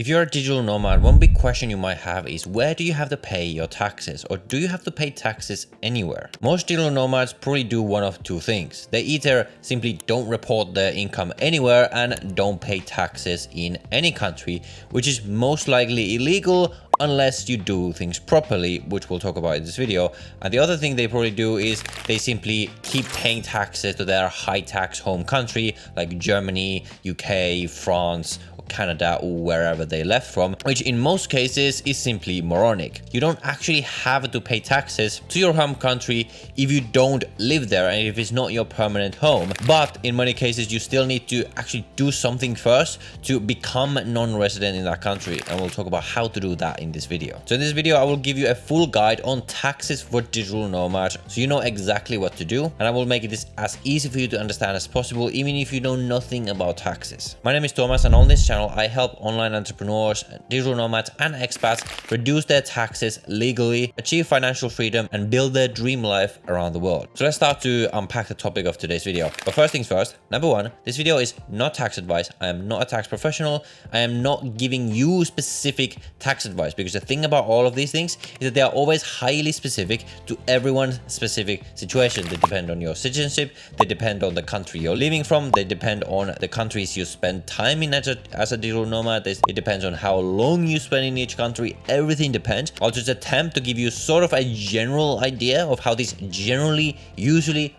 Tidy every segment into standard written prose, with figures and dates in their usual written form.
If you're a digital nomad, one big question you might have is where do you have to pay your taxes, or do you have to pay taxes anywhere? Most digital nomads probably do one of two things. They either simply don't report their income anywhere and don't pay taxes in any country, which is most likely illegal unless you do things properly, which we'll talk about in this video. And the other thing they probably do is they simply keep paying taxes to their high tax home country like Germany, UK, France, Canada, or wherever they left from, which in most cases is simply moronic. You don't actually have to pay taxes to your home country if you don't live there and if it's not your permanent home. But in many cases, you still need to actually do something first to become non-resident in that country. And we'll talk about how to do that in this video. So in this video, I will give you a full guide on taxes for digital nomads, so you know exactly what to do. And I will make this as easy for you to understand as possible, even if you know nothing about taxes. My name is Thomas, and on this channel, I help online entrepreneurs, digital nomads, and expats reduce their taxes legally, achieve financial freedom, and build their dream life around the world. So let's start to unpack the topic of today's video. But first things first, number one, this video is not tax advice. I am not a tax professional. I am not giving you specific tax advice, because the thing about all of these things is that they are always highly specific to everyone's specific situation. They depend on your citizenship, they depend on the country you're living from, they depend on the countries you spend time in as a digital nomad. It depends on how long you spend in each country. Everything depends. I'll just attempt to give you sort of a general idea of how this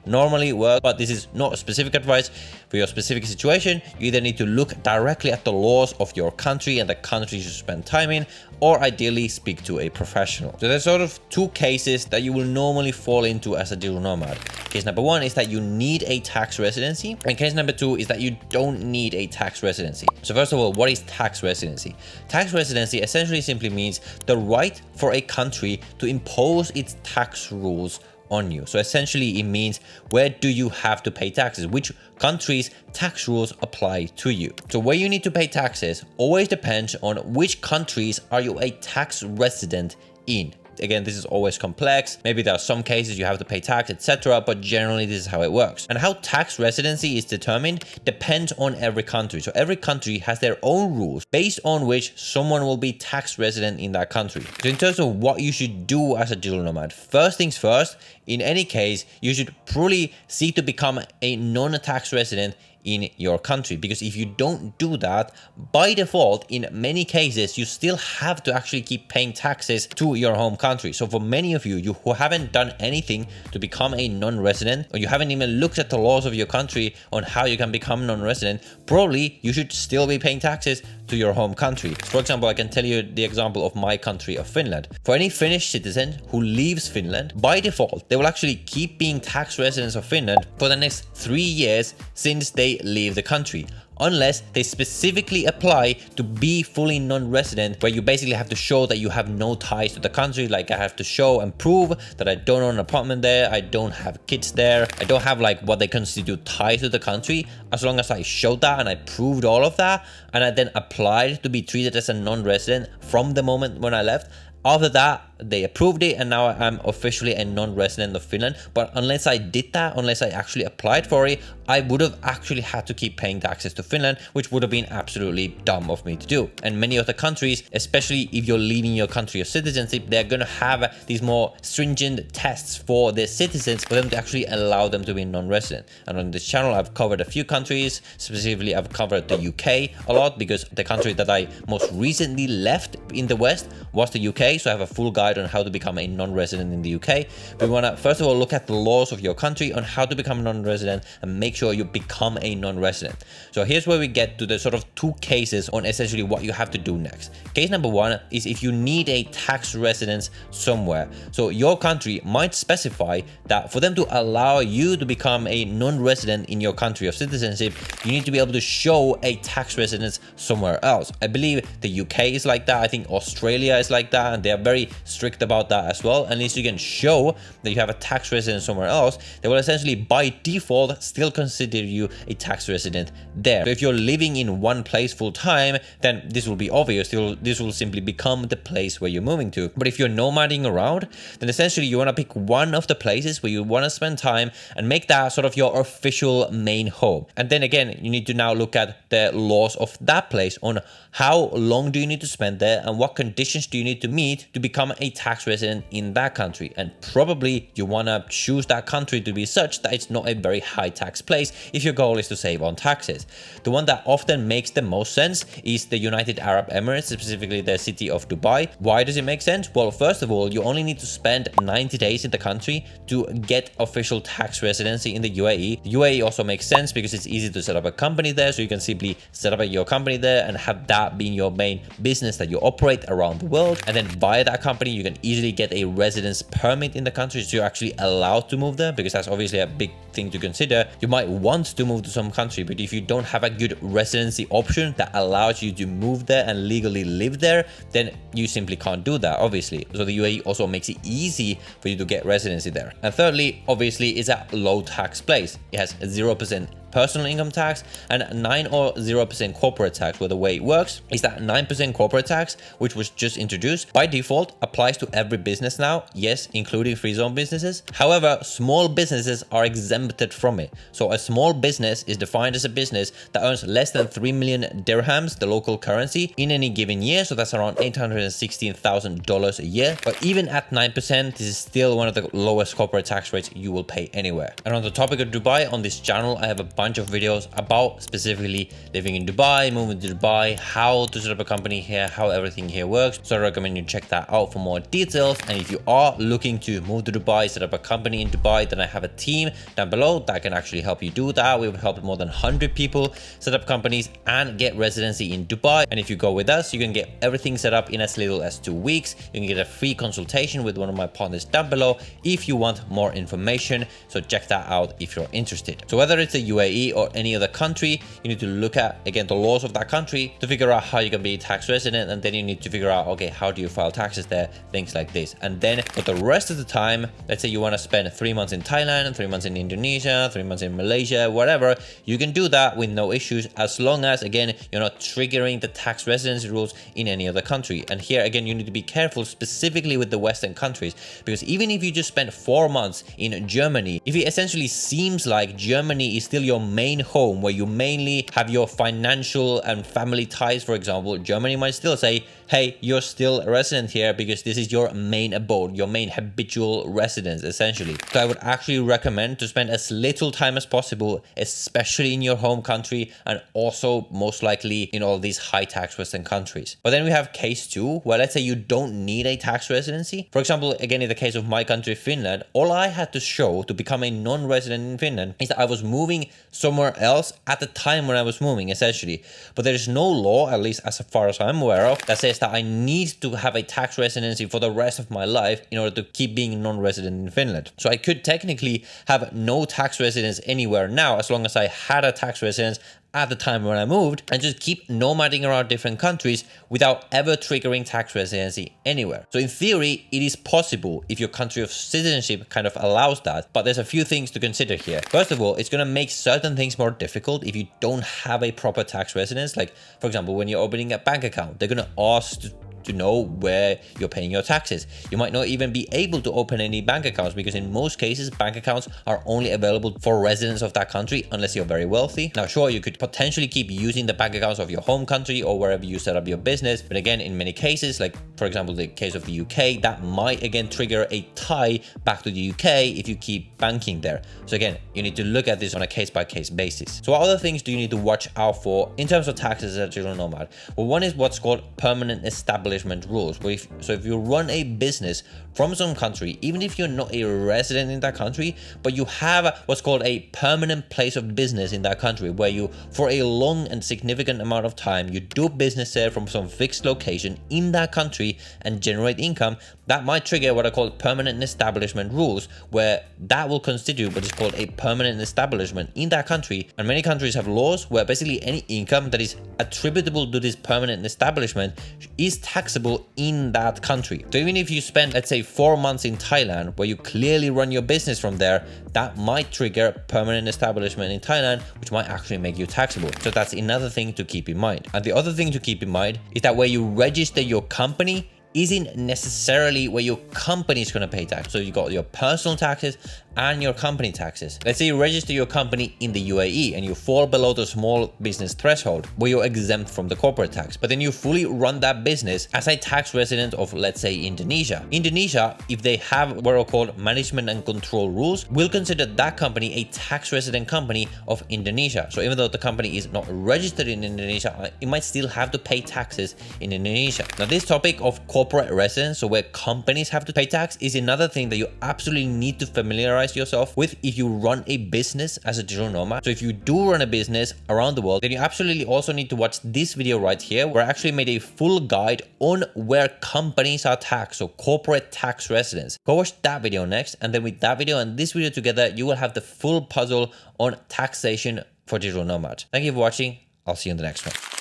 normally work, but this is not specific advice for your specific situation. You either need to look directly at the laws of your country and the countries you spend time in, or ideally speak to a professional. So there's sort of two cases that you will normally fall into as a digital nomad. Case number one is that you need a tax residency, and case number two is that you don't need a tax residency. So first of all, what is tax residency? Tax residency essentially simply means the right for a country to impose its tax rules on you. So essentially it means where do you have to pay taxes, which countries' tax rules apply to you. So where you need to pay taxes always depends on which countries are you a tax resident in. Again, this is always complex. Maybe there are some cases you have to pay tax, etc., but generally this is how it works. And how tax residency is determined depends on every country. So every country has their own rules based on which someone will be tax resident in that country. So in terms of what you should do as a digital nomad, first things first, in any case, you should probably seek to become a non-tax resident in your country, because if you don't do that, by default, in many cases, you still have to actually keep paying taxes to your home country. So for many of you who haven't done anything to become a non-resident, or you haven't even looked at the laws of your country on how you can become non-resident, probably you should still be paying taxes to your home country. For example, I can tell you the example of my country of Finland. For any Finnish citizen who leaves Finland, by default, they will actually keep being tax residents of Finland for the next 3 years since they leave the country, unless they specifically apply to be fully non-resident, where you basically have to show that you have no ties to the country. Like I have to show and prove that I don't own an apartment there, I don't have kids there, I don't have like what they constitute ties to the country. As long as I showed that and I proved all of that, and I then applied to be treated as a non-resident from the moment when I left, after that, they approved it, and now I'm officially a non-resident of Finland. But unless I did that, unless I actually applied for it, I would have actually had to keep paying taxes to Finland, which would have been absolutely dumb of me to do. And many of the countries, especially if you're leaving your country of citizenship, they're going to have these more stringent tests for their citizens for them to actually allow them to be non-resident. And on this channel, I've covered a few countries. Specifically, I've covered the UK a lot, because the country that I most recently left in the West was the UK. So I have a full guide on how to become a non-resident in the UK. But we want to first of all look at the laws of your country on how to become a non-resident and make sure you become a non-resident. So here's where we get to the sort of two cases on essentially what you have to do next. Case number one is if you need a tax residence somewhere. So your country might specify that for them to allow you to become a non-resident in your country of citizenship, you need to be able to show a tax residence somewhere else. I believe the UK is like that. I think Australia is like that, and they are very strict about that as well. Unless you can show that you have a tax residence somewhere else, they will essentially by default still consider you a tax resident there. So if you're living in one place full time, then this will be obvious. This will simply become the place where you're moving to. But if you're nomading around, then essentially you want to pick one of the places where you want to spend time and make that sort of your official main home. And then again, you need to now look at the laws of that place on how long do you need to spend there and what conditions do you need to meet to become a tax resident in that country. And probably you want to choose that country to be such that it's not a very high tax place if your goal is to save on taxes. The one that often makes the most sense is the United Arab Emirates, specifically the city of Dubai. Why does it make sense? Well, first of all, you only need to spend 90 days in the country to get official tax residency in the UAE. The UAE also makes sense because it's easy to set up a company there, so you can simply set up your company there and have that being your main business that you operate around the world. And then via that company, you can easily get a residence permit in the country, so you're actually allowed to move there, because that's obviously a big thing to consider. You might want to move to some country, but if you don't have a good residency option that allows you to move there and legally live there, then you simply can't do that, obviously. So the UAE also makes it easy for you to get residency there. And thirdly, obviously, it's a low tax place. It has 0% personal income tax and 9 or 0% corporate tax, where the way it works is that 9% corporate tax, which was just introduced, by default applies to every business now, yes, including free zone businesses. However, small businesses are exempted from it. So a small business is defined as a business that earns less than 3 million dirhams, the local currency, in any given year. So that's around $816,000 a year. But even at 9%, this is still one of the lowest corporate tax rates you will pay anywhere. And on the topic of Dubai, on this channel, I have a bunch of videos about specifically living in Dubai, moving to Dubai, how to set up a company here, how everything here works. So I recommend you check that out for more details. And if you are looking to move to Dubai, set up a company in Dubai, then I have a team down below that can actually help you do that. We've helped more than 100 people set up companies and get residency in Dubai. And if you go with us, you can get everything set up in as little as 2 weeks. You can get a free consultation with one of my partners down below if you want more information. So check that out if you're interested. So whether it's a UAE or any other country, you need to look at, again, the laws of that country to figure out how you can be a tax resident. And then you need to figure out, okay, how do you file taxes there, things like this. And then for the rest of the time, let's say you want to spend 3 months in Thailand, 3 months in Indonesia, 3 months in Malaysia, whatever, you can do that with no issues, as long as, again, you're not triggering the tax residency rules in any other country. And here, again, you need to be careful specifically with the Western countries, because even if you just spend 4 months in Germany, if it essentially seems like Germany is still your main home, where you mainly have your financial and family ties, for example, Germany might still say, hey, you're still a resident here because this is your main abode, your main habitual residence, essentially. So I would actually recommend to spend as little time as possible, especially in your home country, and also most likely in all these high tax Western countries. But then we have case 2, where let's say you don't need a tax residency. For example, again, in the case of my country, Finland, all I had to show to become a non-resident in Finland is that I was moving somewhere else at the time when I was moving, essentially. But there is no law, at least as far as I'm aware of, that says that I need to have a tax residency for the rest of my life in order to keep being non-resident in Finland. So I could technically have no tax residence anywhere now, as long as I had a tax residence at the time when I moved, and just keep nomading around different countries without ever triggering tax residency anywhere. So in theory, it is possible if your country of citizenship kind of allows that, but there's a few things to consider here. First of all, it's going to make certain things more difficult if you don't have a proper tax residence. Like, for example, when you're opening a bank account, they're going to ask to know where you're paying your taxes. You might not even be able to open any bank accounts, because in most cases, bank accounts are only available for residents of that country unless you're very wealthy. Now, sure, you could potentially keep using the bank accounts of your home country or wherever you set up your business. But again, in many cases, like for example, the case of the UK, that might again trigger a tie back to the UK if you keep banking there. So again, you need to look at this on a case-by-case basis. So what other things do you need to watch out for in terms of taxes as a digital nomad? Well, one is what's called permanent establishment rules. So if you run a business from some country, even if you're not a resident in that country, but you have what's called a permanent place of business in that country, where you, for a long and significant amount of time, you do business there from some fixed location in that country and generate income, that might trigger what are called permanent establishment rules, where that will constitute what is called a permanent establishment in that country. And many countries have laws where basically any income that is attributable to this permanent establishment is taxed taxable in that country. So even if you spend, let's say, 4 months in Thailand, where you clearly run your business from there, that might trigger permanent establishment in Thailand, which might actually make you taxable. So that's another thing to keep in mind. And the other thing to keep in mind is that where you register your company isn't necessarily where your company is going to pay tax. So you got your personal taxes and your company taxes. Let's say you register your company in the UAE and you fall below the small business threshold where you're exempt from the corporate tax, but then you fully run that business as a tax resident of, let's say, Indonesia. Indonesia, if they have what are called management and control rules, will consider that company a tax resident company of Indonesia. So even though the company is not registered in Indonesia, it might still have to pay taxes in Indonesia. Now, this topic of corporate residence, so where companies have to pay tax, is another thing that you absolutely need to familiarize yourself with if you run a business as a digital nomad. So if you do run a business around the world, then you absolutely also need to watch this video right here, where I actually made a full guide on where companies are taxed, so corporate tax residence. Go watch that video next, and then with that video and this video together, you will have the full puzzle on taxation for digital nomad. Thank you for watching. I'll see you in the next one.